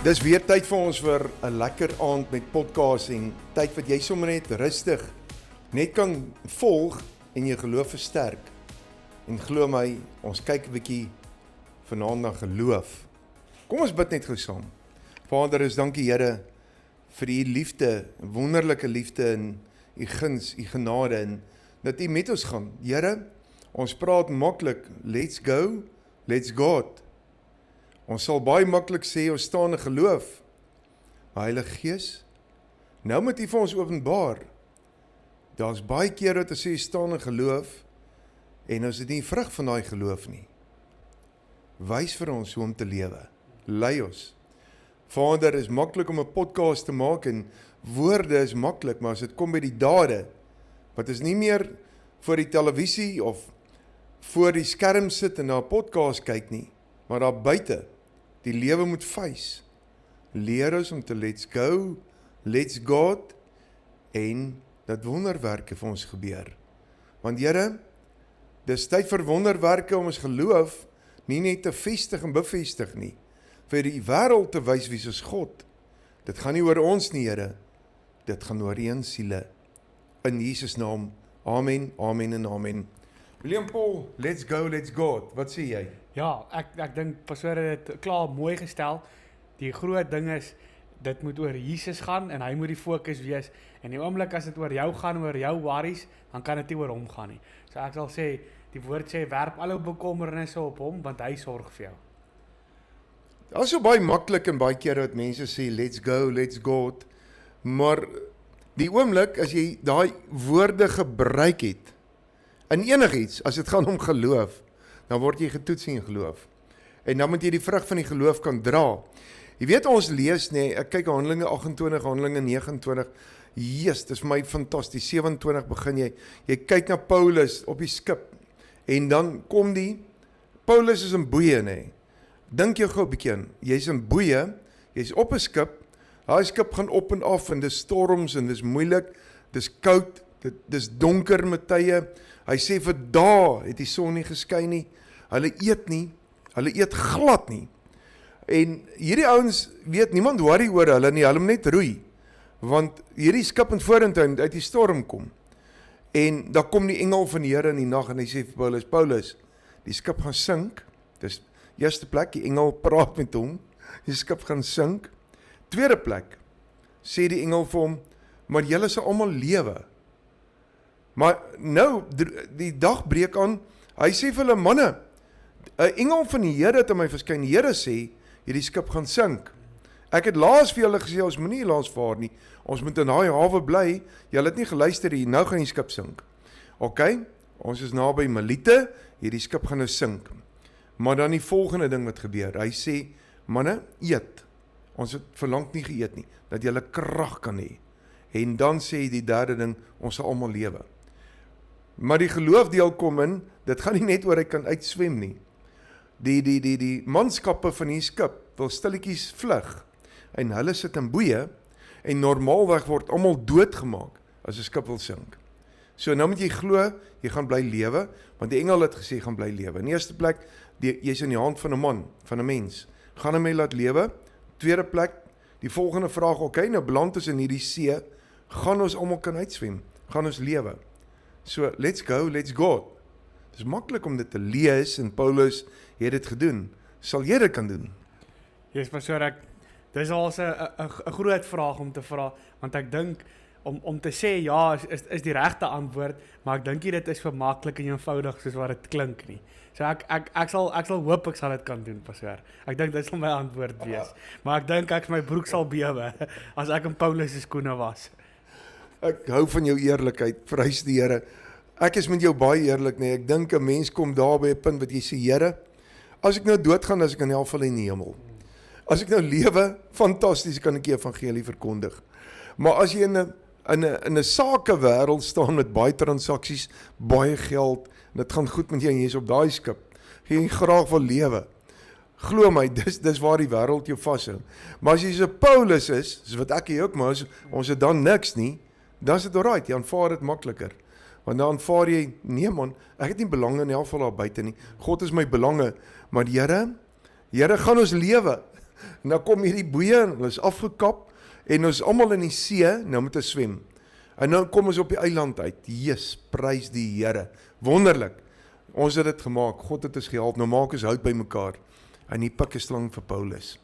Dis weer tyd vir ons vir 'n lekker aand met podcasting. Tyd wat jy sommer net rustig net kan volg en jou geloof versterk. En glo my, ons kyk 'n bietjie vanaand na geloof. Kom ons bid net gou saam. Vader, ons dankie Here vir u liefde, wonderlike liefde en u guns, u genade en dat u met ons gaan. Here, ons praat maklik, let's go, let's God. Ons sal baie maklik sê, ons staan in geloof. Maar Heilige Gees, nou moet U vir ons openbaar. Daar's baie keer wat ons sê, staan in geloof, en ons het nie vrug van daai geloof nie. Wys vir ons hoe om te lewe. Lei ons. Vader, is maklik om 'n podcast te maak, en woorde is maklik, maar as dit kom by die dade, wat is nie meer voor die televisie, of voor die skerm sit en na 'n podcast kyk nie, maar daar buite, die lewe moet face. Leer ons om te let's go, let's God, en dat wonderwerke vir ons gebeur. Want Here, dis tyd vir wonderwerke om ons geloof nie net te vestig en bevestig nie, vir die wêreld te wys wie is God. Dit gaan nie oor ons nie, Here, dit gaan oor een siele. In Jesus naam, amen, amen en amen. William Paul, let's go, let's God. Wat sê jy? Ja, ek dink pastoor het dit klaar mooi gestel. Die groot ding is, dit moet oor Jesus gaan en hy moet die fokus wees. En die oomblik as dit oor jou gaan, oor jou worries, dan kan dit nie oor hom gaan nie. So ek sal sê, die woord sê, werp al jou bekommernisse op hom, want hy sorg vir jou. Dit is so baie maklik en baie keer wat mense sê, let's go, let's God. Maar die oomblik as jy daai woorde gebruik het, in enigiets, as dit gaan om geloof, dan word jy getoets in geloof. En dan moet jy die vrug van die geloof kan dra. Jy weet ons lees, nee, ek kyk Handelinge 28, Handelinge 29, yes, dis vir my fantasties, 27 begin jy kyk na Paulus op die skip, en dan kom Paulus is in boeie, nee. Dink jou gou 'n bietjie in, jy's in boeie, jy's op 'n skip, daai skip gaan op en af, en dis storms, en dis moeilik, dis koud, dis donker met tye. Hy sê vir dae het die son nie geskyn nie, hulle eet nie, hulle eet glad nie. En hierdie ouens weet, niemand worry oor hulle nie, hulle moet net roei, want hierdie skip in vorentoe uit die storm kom. En dan kom die engel van die Here in die nag en hy sê vir Paulus, die skip gaan sink, dis eerste plek, die engel praat met hom, die skip gaan sink. Tweede plek, sê die engel vir hom, maar julle sal almal lewe. Maar nou, die dag breek aan, hy sê vir hulle, manne, 'n engel van die Here het aan my verskyn, die Here sê, hierdie skip gaan sink. Ek het laas vir julle gesê, ons moet nie laas vaar nie, ons moet in daai hawe bly, julle het nie geluister hier, nou gaan die skip sink. Ok, ons is naby Melite, hierdie skip gaan nou sink. Maar dan die volgende ding wat gebeur, hy sê, manne, eet, ons het verlang nie geëet nie, dat julle krag kan hê. En dan sê die derde ding, ons sal almal lewe. Maar die geloofdeel kom in, dit gaan nie net oor hy kan uitswem nie. Die manskappe van die skip wil stilletjies vlug, en hulle sit in boeie, en normaalweg word almal doodgemaak, as 'n skip wil sink. So nou moet jy glo, jy gaan bly lewe, want die engel het gesê, jy gaan bly lewe. In die eerste plek, jy's in die hand van 'n man, van 'n mens, gaan hom laat lewe. Tweede plek, die volgende vraag, okay, nou beland ons in hierdie see, gaan ons almal kan uitswem, gaan ons lewe. So, let's go, let's God. Het is maklik om dit te lees, en Paulus het dit gedoen. Sal jy dit kan doen? Yes, pastoor, dis al 'n groot vraag om te vra, want ek dink, om te sê ja, is die regte antwoord, maar ek dink nie dit is vir maklik en eenvoudig soos wat dit klink nie. So ek sal hoop ek sal dit kan doen, pastoor. Ek dink dit sal my antwoord wees. Maar ek dink my broek sal bewe, as ek in Paulus se skoene was. Ek hou van jou eerlikheid, prys die Here. Ek is met jou baie eerlik, nee, ek dink 'n mens kom daar by 'n punt wat jy sê, Here, as ek nou doodgaan, as ek in die geval in die hemel. As ek nou lewe, fantasties, kan ek die evangelie verkondig. Maar as jy in 'n sakewêreld staan met baie transaksies, baie geld, en dit gaan goed met jy en jy is op daai skip, jy graag wil lewe. Glo my, dis waar die wêreld jou vashou. Maar as jy so Paulus is, soos wat ek hier ook, maar ons het dan niks nie, dan is dit alright, jy aanvaar dit makliker. Want dan aanvaar jy, nee man, ek het nie belang in elk geval daar buite nie. God is my belange, maar die Here gaan ons lewe. En dan kom hierdie boeie, en hulle is afgekap, en ons is almal in die see, nou met 'n swem. En nou kom ons op die eiland uit. Jesus, prys die Here. Wonderlik. Ons het dit gemaak. God het ons gehelp. Nou maak ons hout by mekaar. En die pik 'n slang vir Paulus.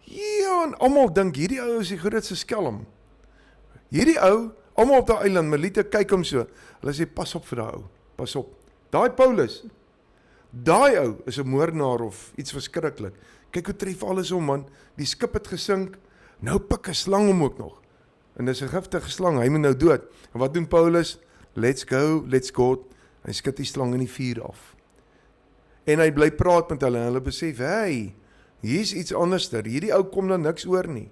Ja, en almal dink hierdie ou is die grootste skelm. Hierdie ou, almal op daai eiland, Melite kyk hom so. Hulle sê pas op vir daai ou. Pas op. Daai Paulus. Daai ou is 'n moordenaar of iets verskriklik. Kyk hoe tref alles om, man. Die skip het gesink. Nou pik 'n slang hom ook nog. En dis 'n giftige slang, hy moet nou dood. En wat doen Paulus? Let's go, let's go. Hy skud die slang in die vuur af. En hy bly praat met hulle en hulle besef, hey, hier's iets anderster. Hierdie ou kom dan niks oor nie.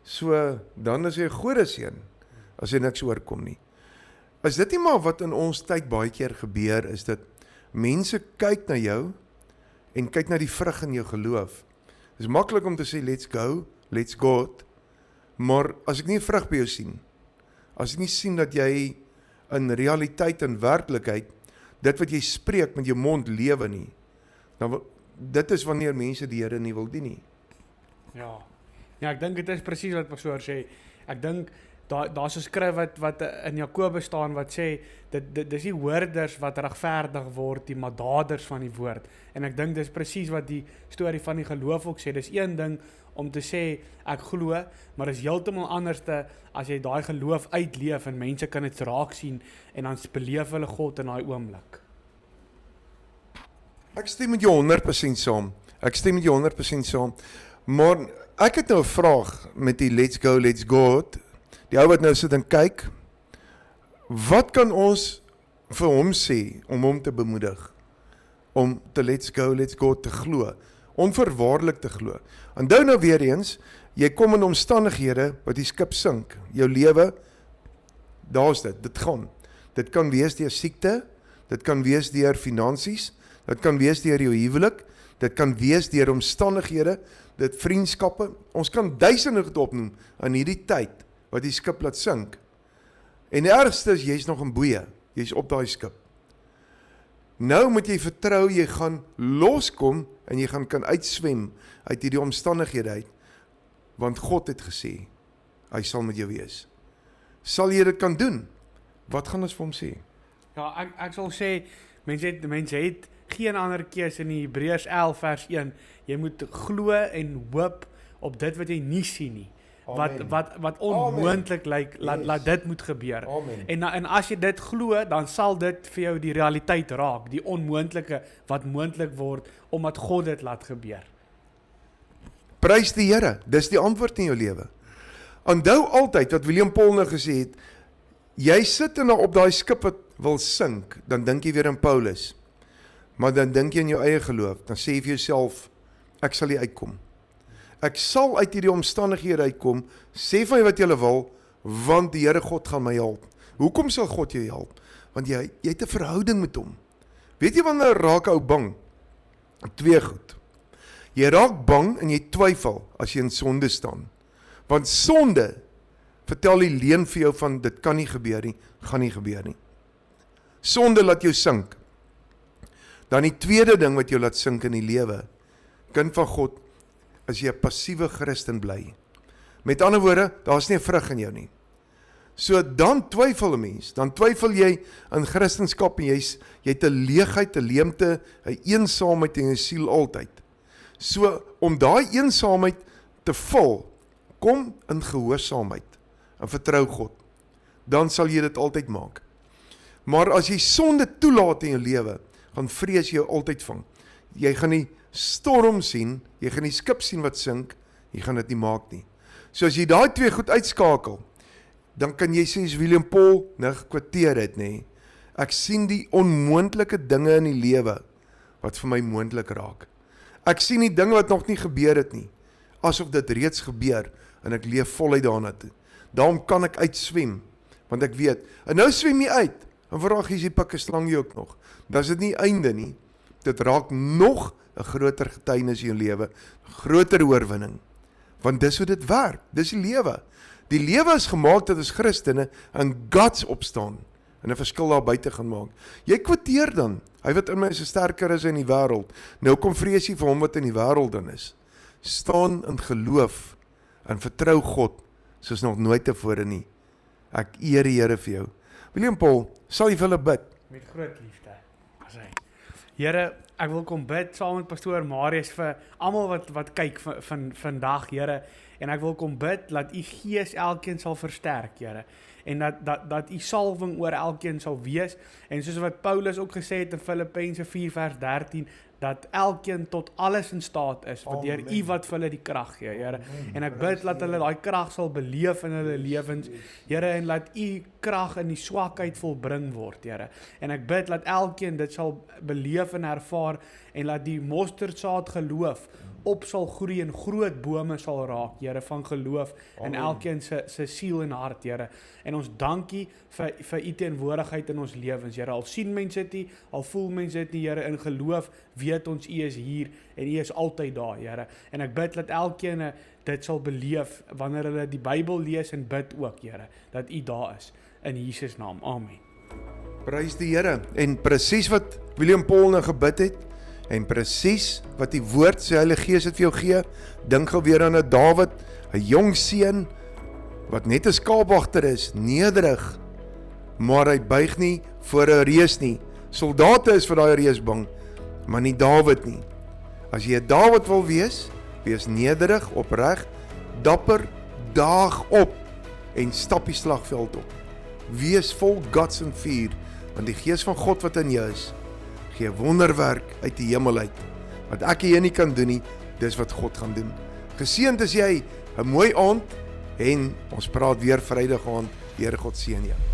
So, dan is hy 'n gode seun, as hy niks oorkom nie. Is dit nie maar wat in ons tyd baie keer gebeur, is dat mense kyk na jou en kyk na die vrug in jou geloof. Dit is maklik om te sê, let's go, let's go. Maar as ek nie 'n vrug by jou sien, as ek nie sien dat jy in realiteit en werklikheid, dit wat jy spreek met jou mond lewe nie, dan dit is wanneer mense die Here nie wil dien nie. Ja, ek dink dit is presies wat pastoor sê. Ek dink daar's 'n skrif wat in Jakobus staan wat sê dis nie hoorders wat regverdig word nie, maar daders van die woord. En ek dink dis presies wat die storie van die geloof ook sê. Dis een ding om te sê ek glo, maar is heeltemal anderste as jy daai geloof uitleef en mense kan dit raak sien en dan beleef hulle God in daai oomblik. Ek stem met jou 100% saam. Ek stem met jou 100% saam. Maar ek het nou 'n vraag met die let's go. Die ou wat nou sit en kyk. Wat kan ons vir hom sê om hom te bemoedig? Om te let's go te glo. Onverwaarlik te glo. Onthou nou weer eens, jy kom in omstandighede wat die skip sink. Jou lewe, daar's dit gaan. Dit kan wees deur siekte, dit kan wees deur finansies, dit kan wees deur jou huwelik, dit kan wees deur omstandighede, dit vriendskappe. Ons kan duisende goed opnoem aan hierdie tyd wat die skip laat sink. En die ergste is, jy's nog in boeie, jy's op daai skip. Nou moet jy vertrou, jy gaan loskom en jy gaan kan uitswem uit hierdie omstandighede uit, want God het gesê, hy sal met jou wees. Sal jy dit kan doen? Wat gaan ons vir hom sê? Ja, ek sal sê, mense het geen ander keuse in die Hebreërs 11 vers 1. Jy moet glo en hoop op dit wat jy nie sien nie. Wat onmoontlik lyk, laat dit moet gebeur. En as jy dit glo, dan sal dit vir jou die realiteit raak, die onmoontlike wat moontlik word, omdat God dit laat gebeur. Prys die Here, dis die antwoord in jou lewe. Onthou altyd wat William Paul nou gesê het, jy sit en op daai skip wat wil sink, dan dink jy weer aan Paulus, maar dan dink jy in jou eie geloof, dan sê jy vir jouself, ek sal hier uitkom. Ek sal uit hierdie omstandighede uitkom, sê van wat jy wil, want die Here God gaan my help. Hoekom sal God jou help? Want jy het 'n verhouding met hom. Weet jy wanneer raak ou bang? Twee goed. Jy raak bang en jy twyfel as jy in sonde staan. Want sonde, vertel die leuen vir jou van, dit kan nie gebeur nie, gaan nie gebeur nie. Sonde laat jou sink. Dan die tweede ding wat jou laat sink in die lewe, kind van God, as jy 'n passiewe Christen bly. Met ander woorde, daar's nie 'n vrug in jou nie. So dan twyfel 'n mens, dan twyfel jy in Christendom en jy het 'n leegheid, 'n leemte, 'n eensaamheid in jou siel altyd. So om daai eensaamheid te vul, kom in gehoorsaamheid en vertrou God. Dan sal jy dit altyd maak. Maar as jy sonde toelaat in jou lewe, gaan vrees jou altyd vang. Jy gaan die storm sien, jy gaan die skip sien wat sink, jy gaan dit nie maak nie. So as jy daai twee goed uitskakel, dan kan jy sê, as William Paul nou gekwoteer het, nee, ek sien die onmoontlike dinge in die lewe, wat vir my moontlik raak. Ek sien die dinge wat nog nie gebeur het nie, asof dit reeds gebeur, en ek leef voluit daarna toe. Daarom kan ek uitswem, want ek weet, en nou swem jy uit, en vraag jy pak 'n slang jy ook nog. Dan is dit nie einde nie, dit raak nog 'n groter getuienis in jou lewe, groter oorwinning, want dis hoe dit werk, dis die lewe. Die lewe is gemaak dat ons Christene in guts opstaan, en 'n verskil daar buite gaan maak. Jy kwoteer dan, hy wat in my is sterker is in die wêreld, nou kom vrees jy vir hom wat in die wêreld dan is. staan in geloof en vertrou God soos nog nooit tevore nie. Ek eer die Here vir jou. William Paul, sal jy vir hulle bid? Met groot liefde. As hy. Here, ek wil kom bid saam met pastoor Marius vir almal wat kyk vandag, Here, en ek wil kom bid dat u gees elkeen sal versterk, Here, en dat u salwing oor elkeen sal wees, en soos wat Paulus ook gesê het in Filippense 4 vers 13, dat elkeen tot alles in staat is, wat deur u wat vir hulle die krag gee, Here. En ek bid dat hulle daai krag sal beleef in hulle lewens, Here, en laat u krag in die swakheid volbring word, Here. En ek bid dat elkeen dit sal beleef en ervaar, en laat die mosterdsaad geloof op sal groei en groot bome sal raak, Here, van geloof in elkeen se siel en hart, Here. En ons dankie vir u teenwoordigheid in ons lewens, Here. Al sien mense dit nie, al voel mense dit nie, Here, in geloof weet ons u is hier en u is altyd daar, Here. En ek bid dat elkeen dit sal beleef wanneer hulle die Bybel lees en bid ook, Here, dat u daar is. In Jesus naam. Amen. Prys die Here. En presies wat William Paul nou gebid het, en presies wat die woord sê Heilige Gees het vir jou gee, dink gou weer aan 'n Dawid, 'n jong seun wat net 'n skaapwagter is, nederig, maar hy buig nie voor 'n reus nie. Soldate is vir daai reus bang, maar nie Dawid nie. As jy 'n Dawid wil wees, wees nederig, opreg, dapper, daag op en stap die slagveld op. Wees vol guts en vuur, want die Gees van God wat in jou is, gee wonderwerk uit die hemel uit. Wat ek hier nie kan doen nie, dis wat God gaan doen. Geseënd is jy, 'n mooi aand, en ons praat weer Vrydag aand. Here God seën jou.